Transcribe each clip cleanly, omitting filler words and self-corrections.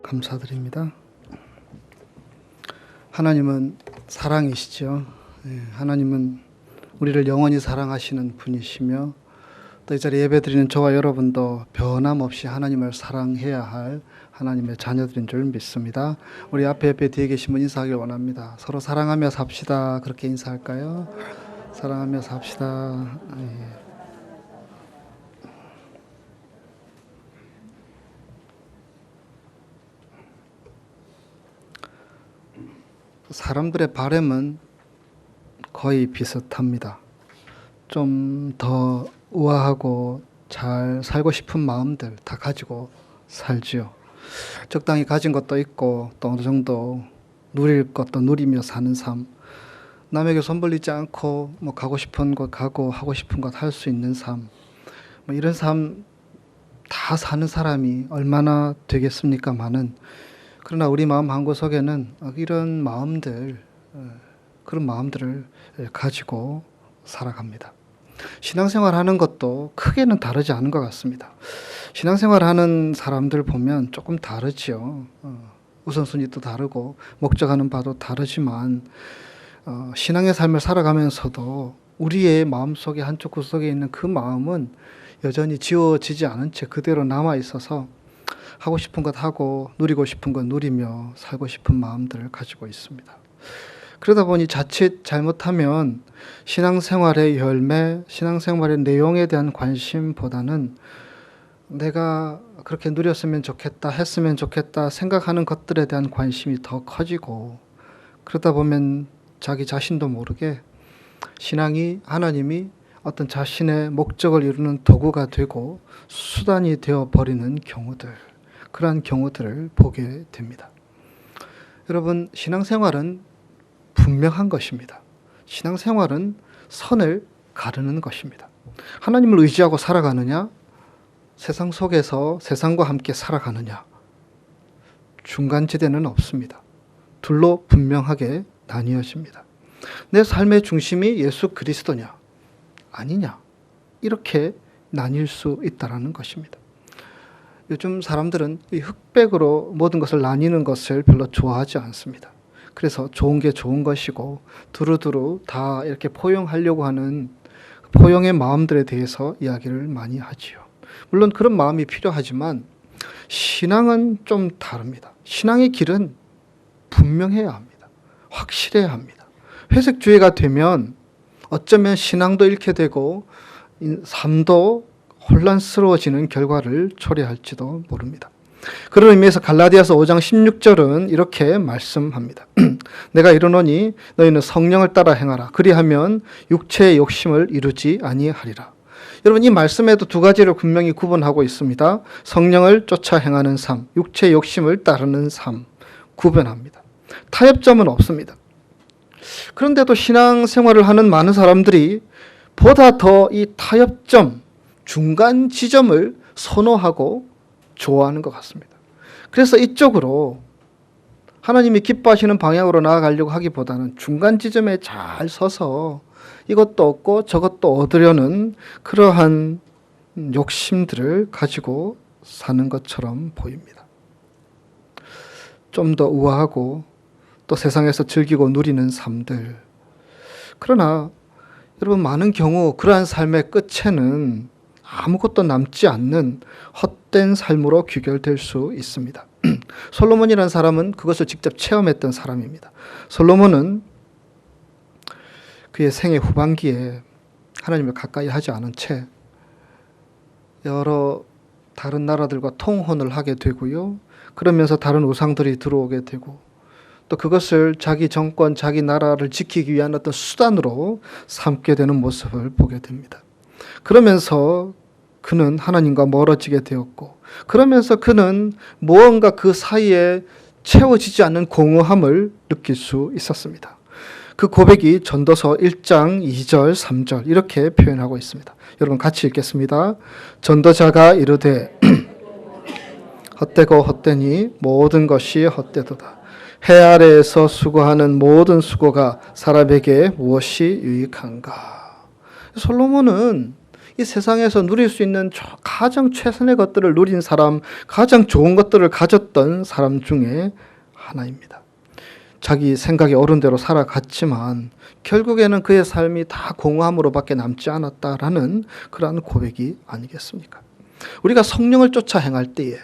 감사드립니다. 하나님은 사랑이시죠. 하나님은 우리를 영원히 사랑하시는 분이시며 또 이 자리에 예배드리는 저와 여러분도 변함없이 하나님을 사랑해야 할 하나님의 자녀들인 줄 믿습니다. 우리 앞에 뒤에 계신 분 인사하길 원합니다. 서로 사랑하며 삽시다. 그렇게 인사할까요? 사랑하며 삽시다. 사람들의 바람은 거의 비슷합니다. 좀 더 우아하고 잘 살고 싶은 마음들 다 가지고 살지요. 적당히 가진 것도 있고 또 어느 정도 누릴 것도 누리며 사는 삶, 남에게 손벌리지 않고 가고 싶은 곳 가고 하고 싶은 것 할 수 있는 삶, 이런 삶 다 사는 사람이 얼마나 되겠습니까마는, 그러나 우리 마음 한구석에는 이런 마음들, 그런 마음들을 가지고 살아갑니다. 신앙생활 하는 것도 크게는 다르지 않은 것 같습니다. 신앙생활 하는 사람들 보면 조금 다르지요. 우선순위도 다르고 목적하는 바도 다르지만 신앙의 삶을 살아가면서도 우리의 마음속에 한쪽 구석에 있는 그 마음은 여전히 지워지지 않은 채 그대로 남아 있어서 하고 싶은 것 하고 누리고 싶은 것 누리며 살고 싶은 마음들을 가지고 있습니다. 그러다 보니 자칫 잘못하면 신앙생활의 열매, 신앙생활의 내용에 대한 관심보다는 내가 그렇게 누렸으면 좋겠다, 했으면 좋겠다 생각하는 것들에 대한 관심이 더 커지고, 그러다 보면 자기 자신도 모르게 신앙이, 하나님이 어떤 자신의 목적을 이루는 도구가 되고 수단이 되어버리는 경우들, 그러한 경우들을 보게 됩니다. 여러분, 신앙생활은 분명한 것입니다. 신앙생활은 선을 가르는 것입니다. 하나님을 의지하고 살아가느냐, 세상 속에서 세상과 함께 살아가느냐, 중간지대는 없습니다. 둘로 분명하게 나뉘어집니다. 내 삶의 중심이 예수 그리스도냐 아니냐, 이렇게 나뉠 수 있다는 것입니다. 요즘 사람들은 이 흑백으로 모든 것을 나뉘는 것을 별로 좋아하지 않습니다. 그래서 좋은 게 좋은 것이고 두루두루 다 이렇게 포용하려고 하는 포용의 마음들에 대해서 이야기를 많이 하지요. 물론 그런 마음이 필요하지만 신앙은 좀 다릅니다. 신앙의 길은 분명해야 합니다. 확실해야 합니다. 회색주의가 되면 어쩌면 신앙도 잃게 되고 삶도 혼란스러워지는 결과를 초래할지도 모릅니다. 그런 의미에서 갈라디아서 5장 16절은 이렇게 말씀합니다. 내가 이르노니 너희는 성령을 따라 행하라. 그리하면 육체의 욕심을 이루지 아니하리라. 여러분, 이 말씀에도 두 가지를 분명히 구분하고 있습니다. 성령을 쫓아 행하는 삶, 육체의 욕심을 따르는 삶, 구분합니다. 타협점은 없습니다. 그런데도 신앙생활을 하는 많은 사람들이 보다 더 이 타협점, 중간 지점을 선호하고 좋아하는 것 같습니다. 그래서 이쪽으로 하나님이 기뻐하시는 방향으로 나아가려고 하기보다는 중간 지점에 잘 서서 이것도 얻고 저것도 얻으려는 그러한 욕심들을 가지고 사는 것처럼 보입니다. 좀 더 우아하고 또 세상에서 즐기고 누리는 삶들. 그러나 여러분, 많은 경우 그러한 삶의 끝에는 아무것도 남지 않는 헛된 삶으로 귀결될 수 있습니다. 솔로몬이라는 사람은 그것을 직접 체험했던 사람입니다. 솔로몬은 그의 생애 후반기에 하나님을 가까이 하지 않은 채 여러 다른 나라들과 통혼을 하게 되고요. 그러면서 다른 우상들이 들어오게 되고 또 그것을 자기 정권, 자기 나라를 지키기 위한 어떤 수단으로 삼게 되는 모습을 보게 됩니다. 그러면서 그는 하나님과 멀어지게 되었고, 그러면서 그는 무언가 그 사이에 채워지지 않는 공허함을 느낄 수 있었습니다. 그 고백이 전도서 1장 2절 3절 이렇게 표현하고 있습니다. 여러분 같이 읽겠습니다. 전도자가 이르되 헛되고 헛되니 모든 것이 헛되도다. 해 아래에서 수고하는 모든 수고가 사람에게 무엇이 유익한가. 솔로몬은 이 세상에서 누릴 수 있는 가장 최선의 것들을 누린 사람, 가장 좋은 것들을 가졌던 사람 중에 하나입니다. 자기 생각이 옳은 대로 살아갔지만 결국에는 그의 삶이 다 공허함으로밖에 남지 않았다라는 그러한 고백이 아니겠습니까? 우리가 성령을 쫓아 행할 때에,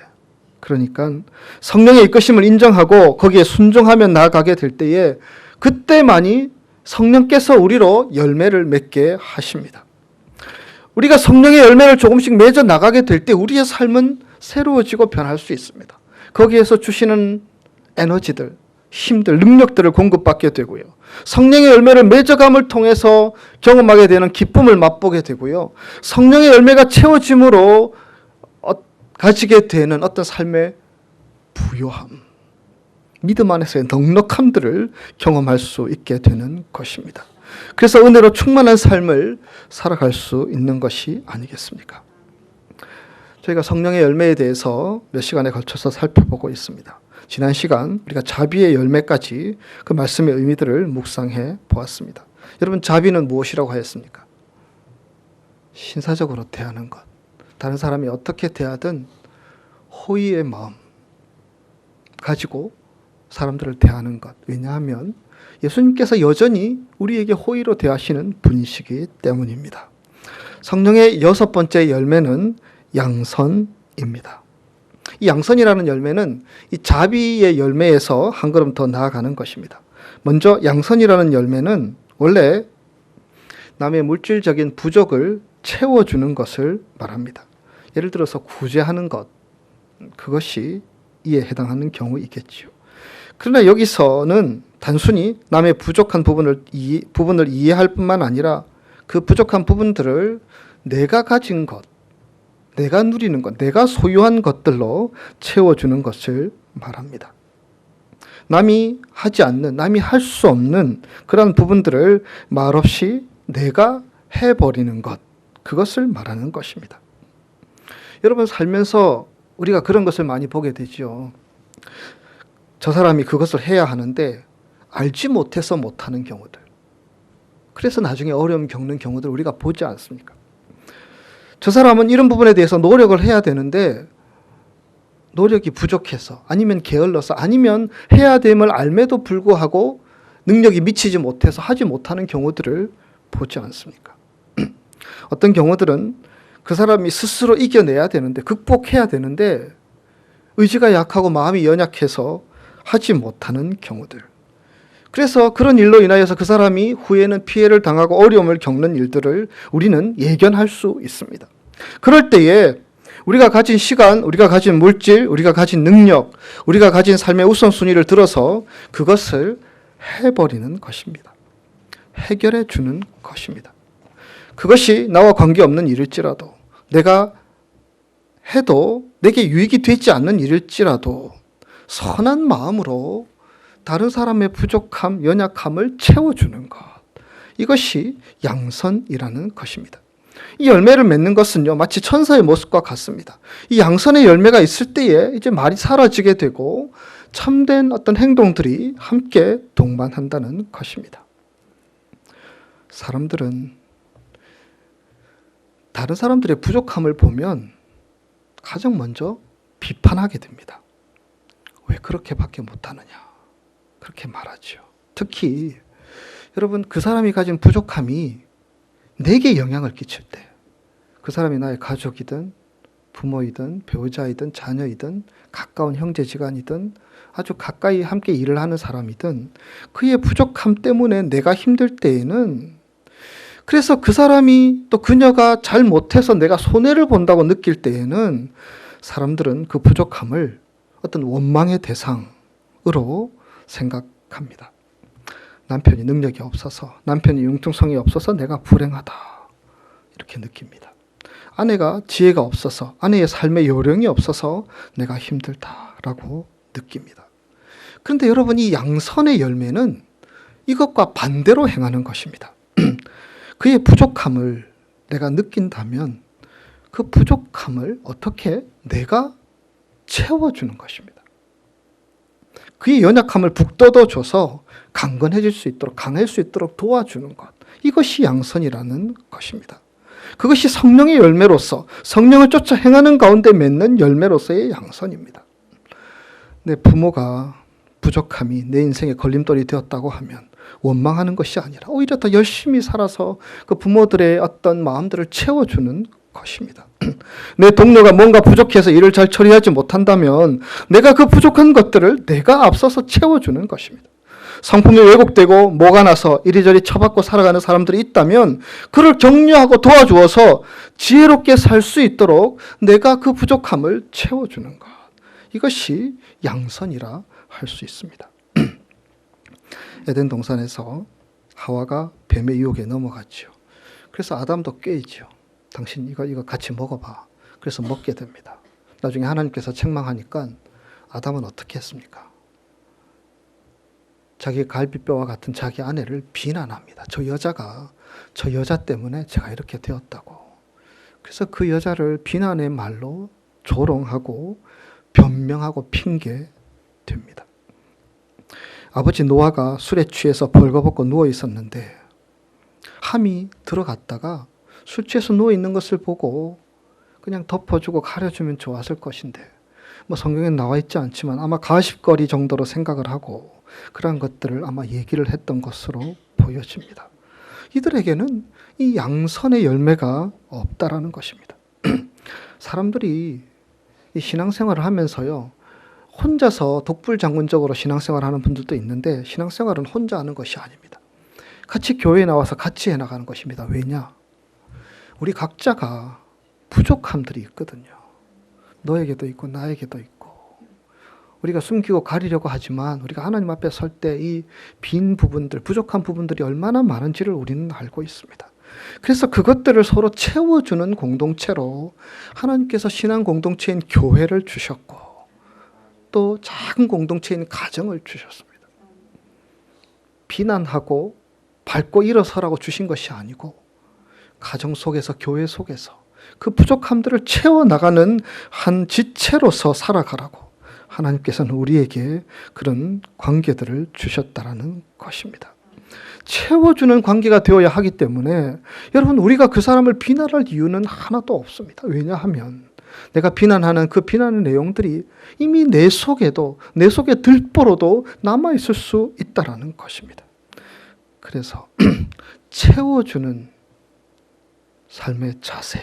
그러니까 성령의 이끄심을 인정하고 거기에 순종하며 나아가게 될 때에 그때만이 성령께서 우리로 열매를 맺게 하십니다. 우리가 성령의 열매를 조금씩 맺어 나가게 될 때 우리의 삶은 새로워지고 변할 수 있습니다. 거기에서 주시는 에너지들, 힘들, 능력들을 공급받게 되고요. 성령의 열매를 맺어감을 통해서 경험하게 되는 기쁨을 맛보게 되고요. 성령의 열매가 채워짐으로 가지게 되는 어떤 삶의 부요함, 믿음 안에서의 넉넉함들을 경험할 수 있게 되는 것입니다. 그래서 은혜로 충만한 삶을 살아갈 수 있는 것이 아니겠습니까? 저희가 성령의 열매에 대해서 몇 시간에 걸쳐서 살펴보고 있습니다. 지난 시간 우리가 자비의 열매까지 그 말씀의 의미들을 묵상해 보았습니다. 여러분, 자비는 무엇이라고 하였습니까? 신사적으로 대하는 것. 다른 사람이 어떻게 대하든 호의의 마음 가지고 사람들을 대하는 것. 왜냐하면 예수님께서 여전히 우리에게 호의로 대하시는 분이시기 때문입니다. 성령의 6번째 열매는 양선입니다. 이 양선이라는 열매는 이 자비의 열매에서 한 걸음 더 나아가는 것입니다. 먼저 양선이라는 열매는 원래 남의 물질적인 부족을 채워주는 것을 말합니다. 예를 들어서 구제하는 것, 그것이 이에 해당하는 경우이겠지요. 그러나 여기서는 단순히 남의 부족한 부분을 이해할 뿐만 아니라 그 부족한 부분들을 내가 가진 것, 내가 누리는 것, 내가 소유한 것들로 채워주는 것을 말합니다. 남이 하지 않는, 남이 할 수 없는 그런 부분들을 말없이 내가 해버리는 것, 그것을 말하는 것입니다. 여러분, 살면서 우리가 그런 것을 많이 보게 되죠. 저 사람이 그것을 해야 하는데 알지 못해서 못하는 경우들. 그래서 나중에 어려움 겪는 경우들 우리가 보지 않습니까? 저 사람은 이런 부분에 대해서 노력을 해야 되는데 노력이 부족해서, 아니면 게을러서, 아니면 해야 됨을 알매도 불구하고 능력이 미치지 못해서 하지 못하는 경우들을 보지 않습니까? 어떤 경우들은 그 사람이 스스로 이겨내야 되는데, 극복해야 되는데 의지가 약하고 마음이 연약해서 하지 못하는 경우들. 그래서 그런 일로 인하여서 그 사람이 후에는 피해를 당하고 어려움을 겪는 일들을 우리는 예견할 수 있습니다. 그럴 때에 우리가 가진 시간, 우리가 가진 물질, 우리가 가진 능력, 우리가 가진 삶의 우선순위를 들어서 그것을 해버리는 것입니다. 해결해 주는 것입니다. 그것이 나와 관계없는 일일지라도, 내가 해도 내게 유익이 되지 않는 일일지라도 선한 마음으로 다른 사람의 부족함, 연약함을 채워주는 것. 이것이 양선이라는 것입니다. 이 열매를 맺는 것은요, 마치 천사의 모습과 같습니다. 이 양선의 열매가 있을 때에 이제 말이 사라지게 되고 참된 어떤 행동들이 함께 동반한다는 것입니다. 사람들은 다른 사람들의 부족함을 보면 가장 먼저 비판하게 됩니다. 왜 그렇게밖에 못하느냐, 그렇게 말하죠. 특히 여러분, 그 사람이 가진 부족함이 내게 영향을 끼칠 때, 그 사람이 나의 가족이든 부모이든 배우자이든 자녀이든 가까운 형제지간이든 아주 가까이 함께 일을 하는 사람이든 그의 부족함 때문에 내가 힘들 때에는, 그래서 그 사람이 또 그녀가 잘 못해서 내가 손해를 본다고 느낄 때에는 사람들은 그 부족함을 어떤 원망의 대상으로 생각합니다. 남편이 능력이 없어서, 남편이 융통성이 없어서 내가 불행하다, 이렇게 느낍니다. 아내가 지혜가 없어서, 아내의 삶의 요령이 없어서 내가 힘들다라고 느낍니다. 그런데 여러분, 이 양선의 열매는 이것과 반대로 행하는 것입니다. 그의 부족함을 내가 느낀다면 그 부족함을 어떻게 내가 채워주는 것입니다. 그의 연약함을 북돋워줘서 강건해질 수 있도록, 강할 수 있도록 도와주는 것. 이것이 양선이라는 것입니다. 그것이 성령의 열매로서 성령을 쫓아 행하는 가운데 맺는 열매로서의 양선입니다. 내 부모가 부족함이 내 인생의 걸림돌이 되었다고 하면 원망하는 것이 아니라 오히려 더 열심히 살아서 그 부모들의 어떤 마음들을 채워주는 것입니다. 내 동료가 뭔가 부족해서 일을 잘 처리하지 못한다면 내가 그 부족한 것들을 내가 앞서서 채워주는 것입니다. 성품이 왜곡되고 뭐가 나서 이리저리 처박고 살아가는 사람들이 있다면 그를 격려하고 도와주어서 지혜롭게 살 수 있도록 내가 그 부족함을 채워주는 것. 이것이 양선이라 할 수 있습니다. 에덴 동산에서 하와가 뱀의 유혹에 넘어갔죠. 그래서 아담도 꾀이죠. 당신 이거 같이 먹어봐. 그래서 먹게 됩니다. 나중에 하나님께서 책망하니까 아담은 어떻게 했습니까? 자기 갈비뼈와 같은 자기 아내를 비난합니다. 저 여자 때문에 제가 이렇게 되었다고. 그래서 그 여자를 비난의 말로 조롱하고 변명하고 핑계 됩니다. 아버지 노아가 술에 취해서 벌거벗고 누워 있었는데 함이 들어갔다가 술 취해서 누워 있는 것을 보고 그냥 덮어주고 가려주면 좋았을 것인데 뭐 성경에 나와 있지 않지만 아마 가십거리 정도로 생각을 하고 그러한 것들을 아마 얘기를 했던 것으로 보여집니다. 이들에게는 이 양선의 열매가 없다라는 것입니다. 사람들이 이 신앙생활을 하면서요, 혼자서 독불장군적으로 신앙생활을 하는 분들도 있는데 신앙생활은 혼자 하는 것이 아닙니다. 같이 교회에 나와서 같이 해나가는 것입니다. 왜냐? 우리 각자가 부족함들이 있거든요. 너에게도 있고 나에게도 있고 우리가 숨기고 가리려고 하지만 우리가 하나님 앞에 설 때 이 빈 부분들, 부족한 부분들이 얼마나 많은지를 우리는 알고 있습니다. 그래서 그것들을 서로 채워주는 공동체로 하나님께서 신앙 공동체인 교회를 주셨고 또 작은 공동체인 가정을 주셨습니다. 비난하고 밟고 일어서라고 주신 것이 아니고 가정 속에서 교회 속에서 그 부족함들을 채워나가는 한 지체로서 살아가라고 하나님께서는 우리에게 그런 관계들을 주셨다라는 것입니다. 채워주는 관계가 되어야 하기 때문에 여러분 우리가 그 사람을 비난할 이유는 하나도 없습니다. 왜냐하면 내가 비난하는 그 비난의 내용들이 이미 내 속에도 내 속에 들보로도 남아있을 수 있다라는 것입니다. 그래서 채워주는 삶의 자세,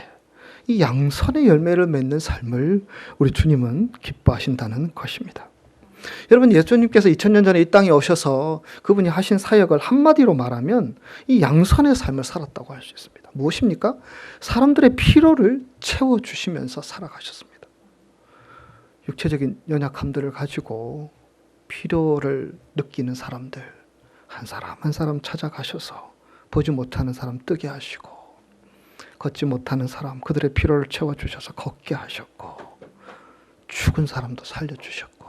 이 양선의 열매를 맺는 삶을 우리 주님은 기뻐하신다는 것입니다. 여러분 예수님께서 2000년 전에 이 땅에 오셔서 그분이 하신 사역을 한마디로 말하면 이 양선의 삶을 살았다고 할 수 있습니다. 무엇입니까? 사람들의 필요를 채워주시면서 살아가셨습니다. 육체적인 연약함들을 가지고 필요를 느끼는 사람들 한 사람 한 사람 찾아가셔서 보지 못하는 사람 뜨게 하시고 걷지 못하는 사람 그들의 필요를 채워주셔서 걷게 하셨고 죽은 사람도 살려주셨고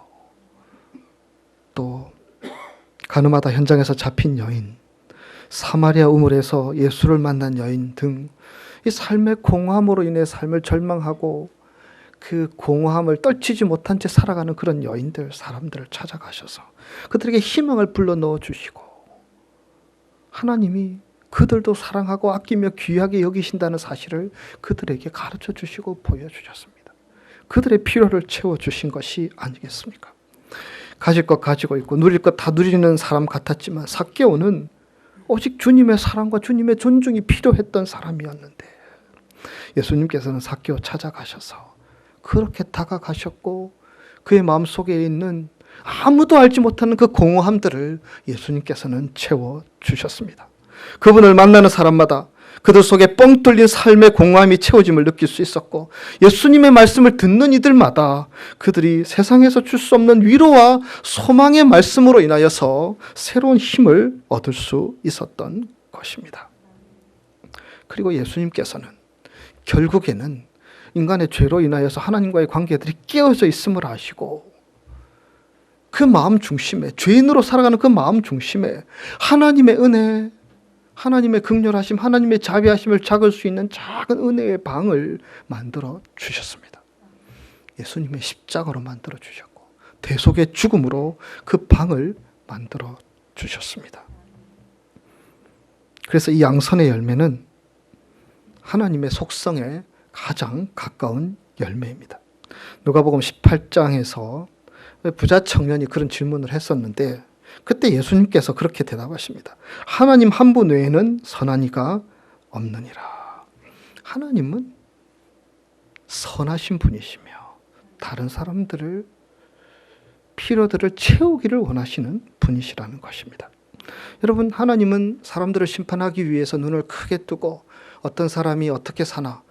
또 가늠하다 현장에서 잡힌 여인, 사마리아 우물에서 예수를 만난 여인 등 이 삶의 공허함으로 인해 삶을 절망하고 그 공허함을 떨치지 못한 채 살아가는 그런 여인들, 사람들을 찾아가셔서 그들에게 희망을 불러넣어 주시고 하나님이 그들도 사랑하고 아끼며 귀하게 여기신다는 사실을 그들에게 가르쳐 주시고 보여주셨습니다. 그들의 필요를 채워주신 것이 아니겠습니까? 가질 것 가지고 있고 누릴 것 다 누리는 사람 같았지만 삭개오는 오직 주님의 사랑과 주님의 존중이 필요했던 사람이었는데 예수님께서는 삭개오 찾아가셔서 그렇게 다가가셨고 그의 마음속에 있는 아무도 알지 못하는 그 공허함들을 예수님께서는 채워주셨습니다. 그분을 만나는 사람마다 그들 속에 뻥 뚫린 삶의 공허함이 채워짐을 느낄 수 있었고 예수님의 말씀을 듣는 이들마다 그들이 세상에서 줄 수 없는 위로와 소망의 말씀으로 인하여서 새로운 힘을 얻을 수 있었던 것입니다. 그리고 예수님께서는 결국에는 인간의 죄로 인하여서 하나님과의 관계들이 깨어져 있음을 아시고 그 마음 중심에 죄인으로 살아가는 그 마음 중심에 하나님의 은혜 하나님의 긍휼하심, 하나님의 자비하심을 잡을 수 있는 작은 은혜의 방을 만들어 주셨습니다. 예수님의 십자가로 만들어 주셨고 대속의 죽음으로 그 방을 만들어 주셨습니다. 그래서 이 양선의 열매는 하나님의 속성에 가장 가까운 열매입니다. 누가복음 18장에서 부자 청년이 그런 질문을 했었는데 그때 예수님께서 그렇게 대답하십니다. 하나님 한 분 외에는 선한 이가 없느니라. 하나님은 선하신 분이시며 다른 사람들을 필요들을 채우기를 원하시는 분이시라는 것입니다. 여러분, 하나님은 사람들을 심판하기 위해서 눈을 크게 뜨고 어떤 사람이 어떻게 사나,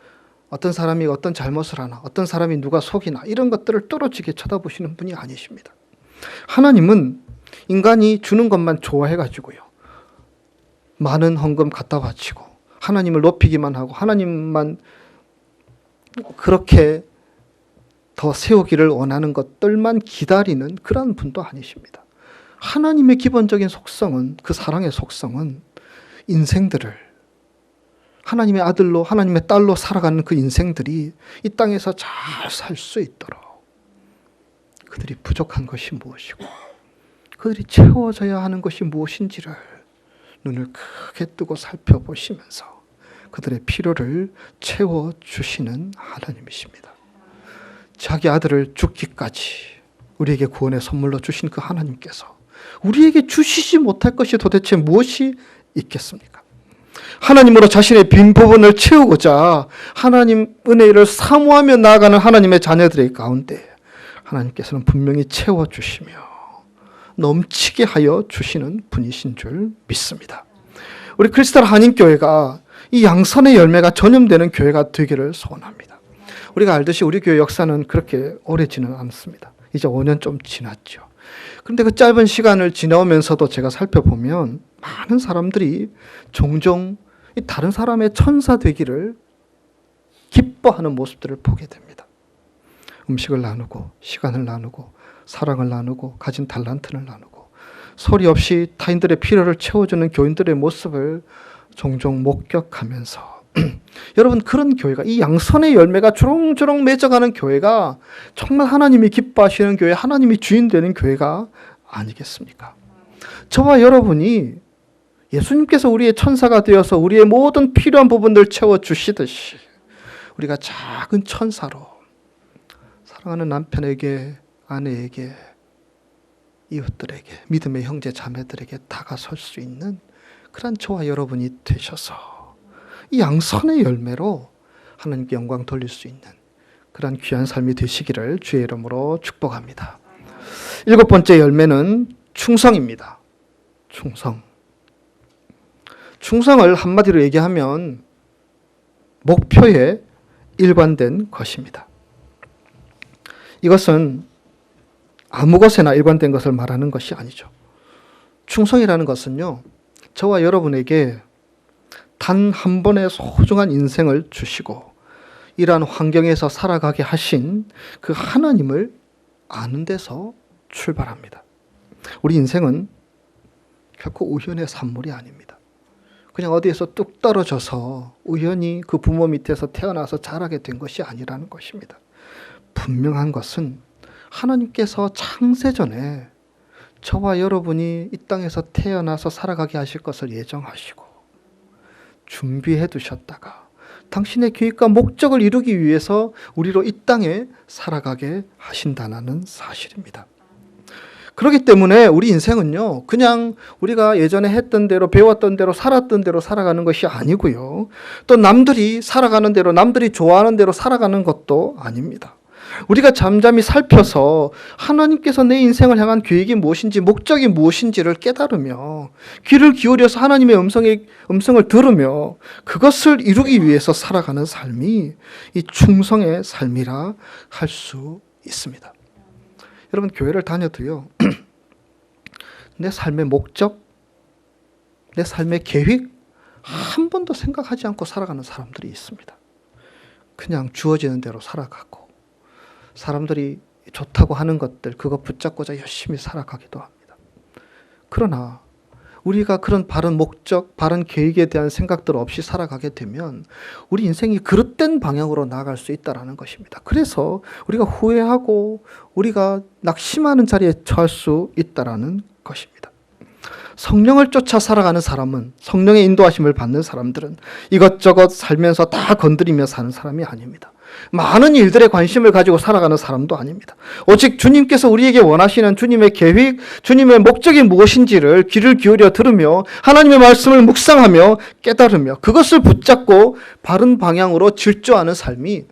어떤 사람이 어떤 잘못을 하나, 어떤 사람이 누가 속이나 이런 것들을 뚫어지게 쳐다보시는 분이 아니십니다. 하나님은 인간이 주는 것만 좋아해가지고요, 많은 헌금 갖다 바치고 하나님을 높이기만 하고 하나님만 그렇게 더 세우기를 원하는 것들만 기다리는 그런 분도 아니십니다. 하나님의 기본적인 속성은, 그 사랑의 속성은 인생들을 하나님의 아들로 하나님의 딸로 살아가는 그 인생들이 이 땅에서 잘 살 수 있도록 그들이 부족한 것이 무엇이고 그들이 채워져야 하는 것이 무엇인지를 눈을 크게 뜨고 살펴보시면서 그들의 필요를 채워주시는 하나님이십니다. 자기 아들을 죽기까지 우리에게 구원의 선물로 주신 그 하나님께서 우리에게 주시지 못할 것이 도대체 무엇이 있겠습니까? 하나님으로 자신의 빈 부분을 채우고자 하나님 은혜를 사모하며 나아가는 하나님의 자녀들의 가운데 하나님께서는 분명히 채워주시며 넘치게 하여 주시는 분이신 줄 믿습니다. 우리 크리스탈 한인교회가 이 양선의 열매가 전염되는 교회가 되기를 소원합니다. 우리가 알듯이 우리 교회 역사는 그렇게 오래지는 않습니다. 이제 5년 좀 지났죠. 그런데 그 짧은 시간을 지나오면서도 제가 살펴보면 많은 사람들이 종종 다른 사람의 천사 되기를 기뻐하는 모습들을 보게 됩니다. 음식을 나누고 시간을 나누고 사랑을 나누고 가진 달란트를 나누고 소리 없이 타인들의 필요를 채워주는 교인들의 모습을 종종 목격하면서 여러분, 그런 교회가, 이 양선의 열매가 주렁주렁 맺어가는 교회가 정말 하나님이 기뻐하시는 교회, 하나님이 주인 되는 교회가 아니겠습니까? 저와 여러분이 예수님께서 우리의 천사가 되어서 우리의 모든 필요한 부분들 채워주시듯이 우리가 작은 천사로 사랑하는 남편에게, 아내에게, 이웃들에게, 믿음의 형제 자매들에게 다가설 수 있는 그런 저와 여러분이 되셔서 이 양선의 열매로 하나님께 영광 돌릴 수 있는 그런 귀한 삶이 되시기를 주의 이름으로 축복합니다. 7번째 열매는 충성입니다. 충성. 충성을 한마디로 얘기하면 목표에 일관된 것입니다. 이것은 아무 것에나 일관된 것을 말하는 것이 아니죠. 충성이라는 것은요, 저와 여러분에게 단 한 번의 소중한 인생을 주시고 이러한 환경에서 살아가게 하신 그 하나님을 아는 데서 출발합니다. 우리 인생은 결코 우연의 산물이 아닙니다. 그냥 어디에서 뚝 떨어져서 우연히 그 부모 밑에서 태어나서 자라게 된 것이 아니라는 것입니다. 분명한 것은 하나님께서 창세전에 저와 여러분이 이 땅에서 태어나서 살아가게 하실 것을 예정하시고 준비해 두셨다가 당신의 계획과 목적을 이루기 위해서 우리로 이 땅에 살아가게 하신다는 사실입니다. 그렇기 때문에 우리 인생은요, 그냥 우리가 예전에 했던 대로, 배웠던 대로, 살았던 대로 살아가는 것이 아니고요, 또 남들이 살아가는 대로, 남들이 좋아하는 대로 살아가는 것도 아닙니다. 우리가 잠잠히 살펴서 하나님께서 내 인생을 향한 계획이 무엇인지, 목적이 무엇인지를 깨달으며 귀를 기울여서 하나님의 음성을 들으며 그것을 이루기 위해서 살아가는 삶이 이 충성의 삶이라 할 수 있습니다. 여러분, 교회를 다녀도요, 내 삶의 목적, 내 삶의 계획 한 번도 생각하지 않고 살아가는 사람들이 있습니다. 그냥 주어지는 대로 살아가고 사람들이 좋다고 하는 것들, 그거 붙잡고자 열심히 살아가기도 합니다. 그러나 우리가 그런 바른 목적, 바른 계획에 대한 생각들 없이 살아가게 되면 우리 인생이 그릇된 방향으로 나아갈 수 있다는 것입니다. 그래서 우리가 후회하고 우리가 낙심하는 자리에 처할 수 있다는 것입니다. 성령을 쫓아 살아가는 사람은, 성령의 인도하심을 받는 사람들은 이것저것 살면서 다 건드리며 사는 사람이 아닙니다. 많은 일들에 관심을 가지고 살아가는 사람도 아닙니다. 오직 주님께서 우리에게 원하시는 주님의 계획, 주님의 목적이 무엇인지를 귀를 기울여 들으며 하나님의 말씀을 묵상하며 깨달으며 그것을 붙잡고 바른 방향으로 질주하는 삶이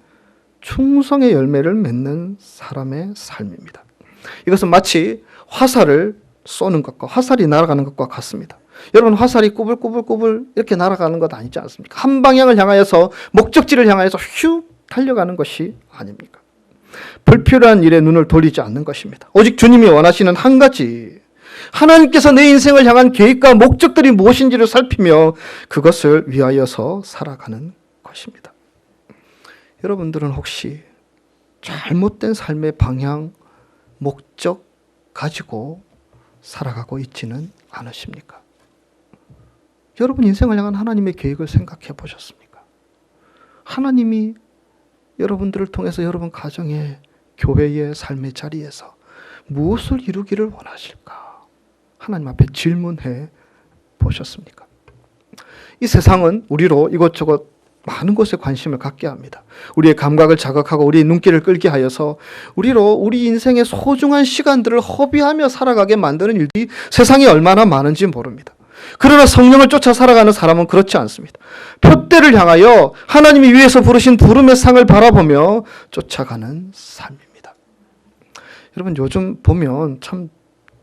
충성의 열매를 맺는 사람의 삶입니다. 이것은 마치 화살을 쏘는 것과 화살이 날아가는 것과 같습니다. 여러분, 화살이 꾸불꾸불꾸불 이렇게 날아가는 것 아니지 않습니까? 한 방향을 향하여서, 목적지를 향하여서 휙 달려가는 것이 아닙니까? 불필요한 일에 눈을 돌리지 않는 것입니다. 오직 주님이 원하시는 한 가지, 하나님께서 내 인생을 향한 계획과 목적들이 무엇인지를 살피며 그것을 위하여서 살아가는 것입니다. 여러분들은 혹시 잘못된 삶의 방향, 목적 가지고 살아가고 있지는 않으십니까? 여러분 인생을 향한 하나님의 계획을 생각해 보셨습니까? 하나님이 여러분들을 통해서 여러분 가정의, 교회의 삶의 자리에서 무엇을 이루기를 원하실까? 하나님 앞에 질문해 보셨습니까? 이 세상은 우리로 이것저것 많은 것에 관심을 갖게 합니다. 우리의 감각을 자극하고 우리의 눈길을 끌게 하여서 우리로 우리 인생의 소중한 시간들을 허비하며 살아가게 만드는 일들이 세상에 얼마나 많은지 모릅니다. 그러나 성령을 쫓아 살아가는 사람은 그렇지 않습니다. 표대를 향하여 하나님이 위에서 부르신 부름의 상을 바라보며 쫓아가는 삶입니다. 여러분 요즘 보면 참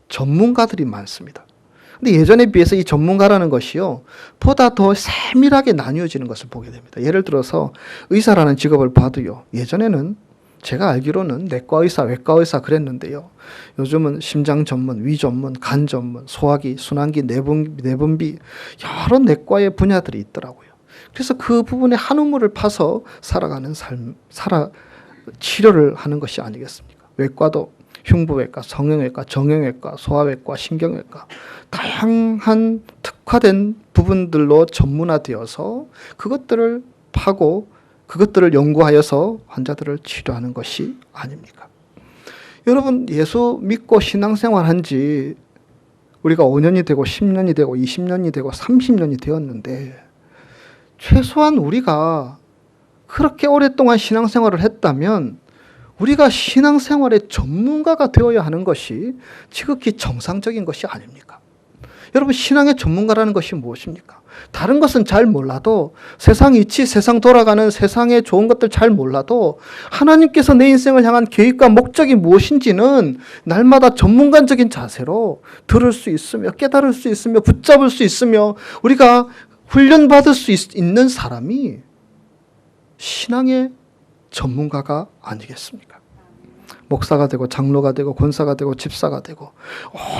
전문가들이 많습니다. 근데 예전에 비해서 이 전문가라는 것이요, 보다 더 세밀하게 나뉘어지는 것을 보게 됩니다. 예를 들어서 의사라는 직업을 봐도요, 예전에는 제가 알기로는 내과 의사, 외과 의사 그랬는데요, 요즘은 심장 전문, 위 전문, 간 전문, 소화기, 순환기, 내분비 여러 내과의 분야들이 있더라고요. 그래서 그 부분에 한 우물을 파서 살아가는 삶, 치료를 하는 것이 아니겠습니까? 외과도 흉부외과, 성형외과, 정형외과, 소아외과, 신경외과 다양한 특화된 부분들로 전문화되어서 그것들을 파고 그것들을 연구하여서 환자들을 치료하는 것이 아닙니까? 여러분 예수 믿고 신앙생활한 지 우리가 5년이 되고 10년이 되고 20년이 되고 30년이 되었는데 최소한 우리가 그렇게 오랫동안 신앙생활을 했다면 우리가 신앙생활의 전문가가 되어야 하는 것이 지극히 정상적인 것이 아닙니까? 여러분 신앙의 전문가라는 것이 무엇입니까? 다른 것은 잘 몰라도 세상 이치, 세상 돌아가는 세상의 좋은 것들 잘 몰라도 하나님께서 내 인생을 향한 계획과 목적이 무엇인지는 날마다 전문가적인 자세로 들을 수 있으며 깨달을 수 있으며 붙잡을 수 있으며 우리가 훈련받을 수 있는 사람이 신앙의 전문가가 아니겠습니까? 목사가 되고 장로가 되고 권사가 되고 집사가 되고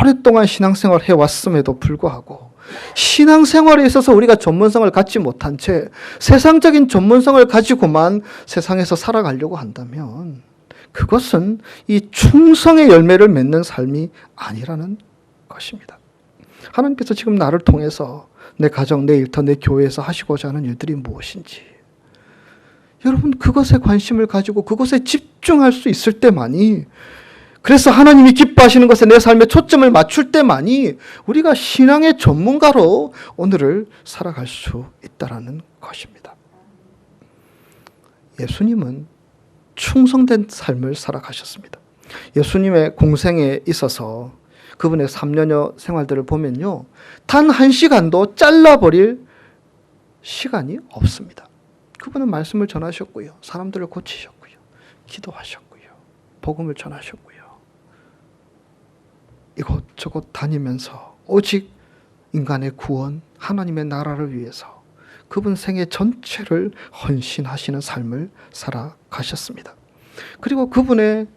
오랫동안 신앙생활을 해왔음에도 불구하고 신앙생활에 있어서 우리가 전문성을 갖지 못한 채 세상적인 전문성을 가지고만 세상에서 살아가려고 한다면 그것은 이 충성의 열매를 맺는 삶이 아니라는 것입니다. 하나님께서 지금 나를 통해서 내 가정, 내 일터, 내 교회에서 하시고자 하는 일들이 무엇인지 여러분 그것에 관심을 가지고 그것에 집중할 수 있을 때만이, 그래서 하나님이 기뻐하시는 것에 내 삶에 초점을 맞출 때만이 우리가 신앙의 전문가로 오늘을 살아갈 수 있다는 것입니다. 예수님은 충성된 삶을 살아가셨습니다. 예수님의 공생에 있어서 그분의 3년여 생활들을 보면요, 단 한 시간도 잘라버릴 시간이 없습니다. 그분은 말씀을 전하셨고요, 사람들을 고치셨고요, 기도하셨고요, 복음을 전하셨고요, 이곳저곳 다니면서 오직 인간의 구원, 하나님의 나라를 위해서 그분 생애 전체를 헌신하시는 삶을 살아가셨습니다. 그리고 그분의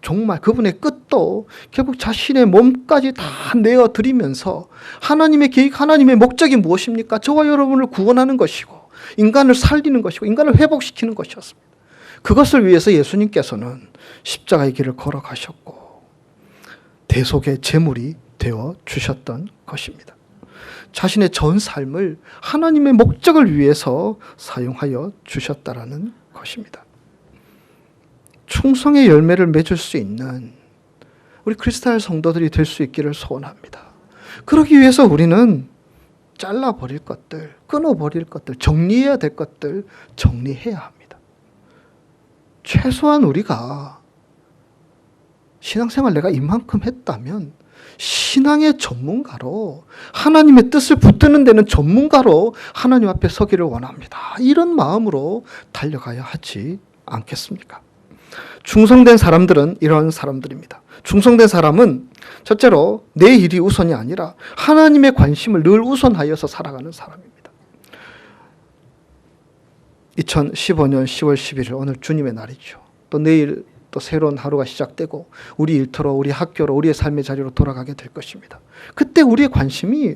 정말 그분의 끝도 결국 자신의 몸까지 다 내어드리면서 하나님의 계획, 하나님의 목적이 무엇입니까? 저와 여러분을 구원하는 것이고 인간을 살리는 것이고 인간을 회복시키는 것이었습니다. 그것을 위해서 예수님께서는 십자가의 길을 걸어가셨고 대속의 제물이 되어 주셨던 것입니다. 자신의 전 삶을 하나님의 목적을 위해서 사용하여 주셨다라는 것입니다. 충성의 열매를 맺을 수 있는 우리 크리스탈 성도들이 될 수 있기를 소원합니다. 그러기 위해서 우리는 잘라버릴 것들, 끊어버릴 것들, 정리해야 될 것들 정리해야 합니다. 최소한 우리가 신앙생활 내가 이만큼 했다면 신앙의 전문가로, 하나님의 뜻을 붙드는 데는 전문가로 하나님 앞에 서기를 원합니다. 이런 마음으로 달려가야 하지 않겠습니까? 충성된 사람들은 이런 사람들입니다. 충성된 사람은 첫째로 내 일이 우선이 아니라 하나님의 관심을 늘 우선하여서 살아가는 사람입니다. 2015년 10월 11일 오늘 주님의 날이죠. 또 내일 또 새로운 하루가 시작되고 우리 일터로, 우리 학교로, 우리의 삶의 자리로 돌아가게 될 것입니다. 그때 우리의 관심이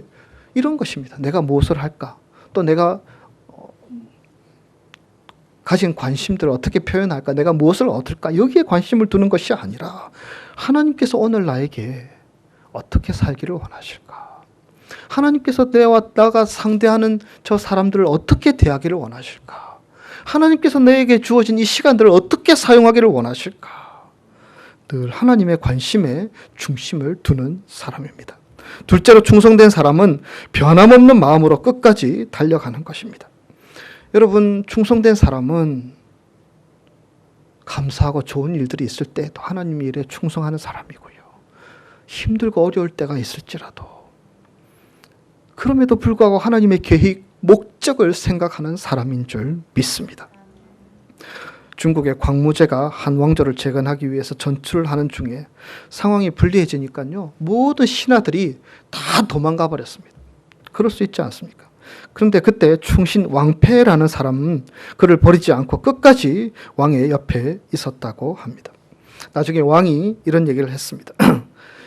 이런 것입니다. 내가 무엇을 할까? 또 내가 가진 관심들을 어떻게 표현할까? 내가 무엇을 얻을까? 여기에 관심을 두는 것이 아니라 하나님께서 오늘 나에게 어떻게 살기를 원하실까? 하나님께서 나가 상대하는 저 사람들을 어떻게 대하기를 원하실까? 하나님께서 내게 주어진 이 시간들을 어떻게 사용하기를 원하실까? 늘 하나님의 관심에 중심을 두는 사람입니다. 둘째로 충성된 사람은 변함없는 마음으로 끝까지 달려가는 것입니다. 여러분, 충성된 사람은 감사하고 좋은 일들이 있을 때도 하나님 일에 충성하는 사람이고요. 힘들고 어려울 때가 있을지라도 그럼에도 불구하고 하나님의 계획, 목적을 생각하는 사람인 줄 믿습니다. 중국의 광무제가 한 왕조를 재건하기 위해서 전투를 하는 중에 상황이 불리해지니까요, 모든 신하들이 다 도망가 버렸습니다. 그럴 수 있지 않습니까? 그런데 그때 충신 왕패라는 사람은 그를 버리지 않고 끝까지 왕의 옆에 있었다고 합니다. 나중에 왕이 이런 얘기를 했습니다.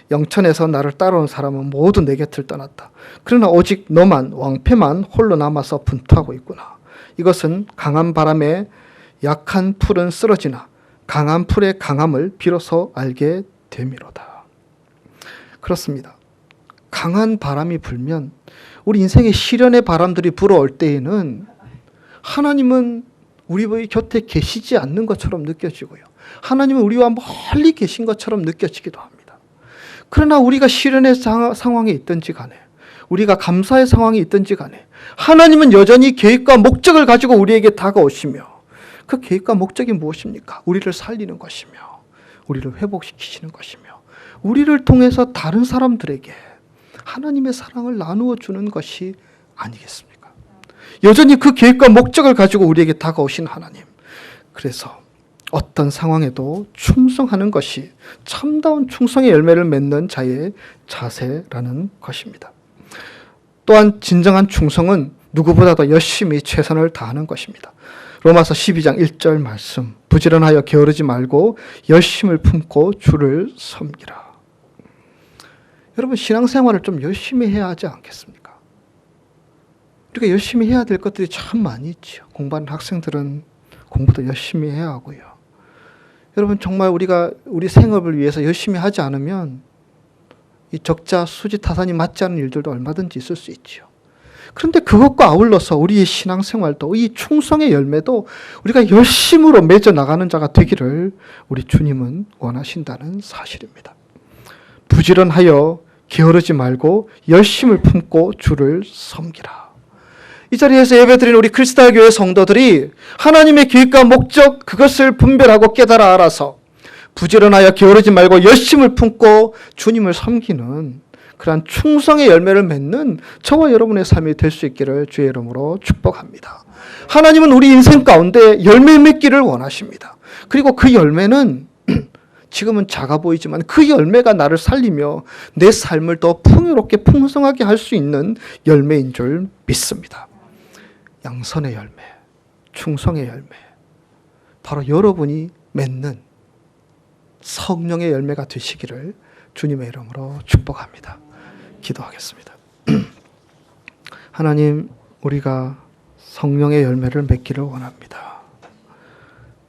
영천에서 나를 따라온 사람은 모두 내 곁을 떠났다. 그러나 오직 너만, 왕패만 홀로 남아서 분투하고 있구나. 이것은 강한 바람에 약한 풀은 쓰러지나 강한 풀의 강함을 비로소 알게 됨이로다. 그렇습니다. 강한 바람이 불면, 우리 인생의 시련의 바람들이 불어올 때에는 하나님은 우리 곁에 계시지 않는 것처럼 느껴지고요. 하나님은 우리와 멀리 계신 것처럼 느껴지기도 합니다. 그러나 우리가 시련의 상황에 있든지 간에, 우리가 감사의 상황이 있든지 간에 하나님은 여전히 계획과 목적을 가지고 우리에게 다가오시며, 그 계획과 목적이 무엇입니까? 우리를 살리는 것이며 우리를 회복시키시는 것이며 우리를 통해서 다른 사람들에게 하나님의 사랑을 나누어 주는 것이 아니겠습니까? 여전히 그 계획과 목적을 가지고 우리에게 다가오신 하나님. 그래서 어떤 상황에도 충성하는 것이 참다운 충성의 열매를 맺는 자의 자세라는 것입니다. 또한 진정한 충성은 누구보다도 열심히 최선을 다하는 것입니다. 로마서 12장 1절 말씀, 부지런하여 게으르지 말고 열심을 품고 주를 섬기라. 여러분, 신앙생활을 좀 열심히 해야 하지 않겠습니까? 우리가 열심히 해야 될 것들이 참 많이 있죠. 공부하는 학생들은 공부도 열심히 해야 하고요. 여러분, 정말 우리가 우리 생업을 위해서 열심히 하지 않으면 이 적자, 수지, 타산이 맞지 않은 일들도 얼마든지 있을 수 있죠. 그런데 그것과 아울러서 우리의 신앙생활도, 이 충성의 열매도 우리가 열심으로 맺어 나가는 자가 되기를 우리 주님은 원하신다는 사실입니다. 부지런하여 게으르지 말고 열심을 품고 주를 섬기라. 이 자리에서 예배드린 우리 크리스탈 교회 성도들이 하나님의 계획과 목적, 그것을 분별하고 깨달아 알아서 부지런하여 게으르지 말고 열심을 품고 주님을 섬기는 그러한 충성의 열매를 맺는 저와 여러분의 삶이 될 수 있기를 주의 이름으로 축복합니다. 하나님은 우리 인생 가운데 열매 맺기를 원하십니다. 그리고 그 열매는 지금은 작아 보이지만 그 열매가 나를 살리며 내 삶을 더 풍요롭게 풍성하게 할 수 있는 열매인 줄 믿습니다. 양선의 열매, 충성의 열매, 바로 여러분이 맺는 성령의 열매가 되시기를 주님의 이름으로 축복합니다. 기도하겠습니다. 하나님, 우리가 성령의 열매를 맺기를 원합니다.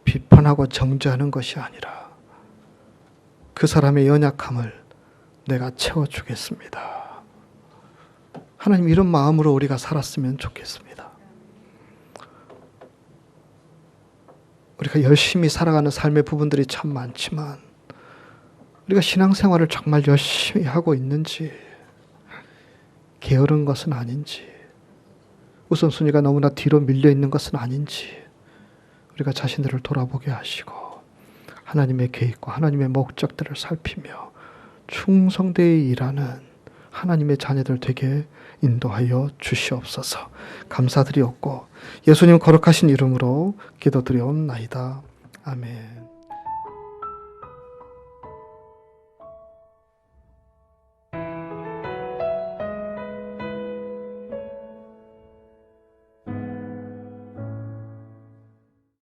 비판하고 정죄하는 것이 아니라 그 사람의 연약함을 내가 채워주겠습니다. 하나님, 이런 마음으로 우리가 살았으면 좋겠습니다. 우리가 열심히 살아가는 삶의 부분들이 참 많지만 우리가 신앙생활을 정말 열심히 하고 있는지, 게으른 것은 아닌지, 우선순위가 너무나 뒤로 밀려 있는 것은 아닌지 우리가 자신들을 돌아보게 하시고 하나님의 계획과 하나님의 목적들을 살피며 충성되이 일하는 하나님의 자녀들 되게 인도하여 주시옵소서. 감사드리옵고 예수님 거룩하신 이름으로 기도드리옵나이다. 아멘.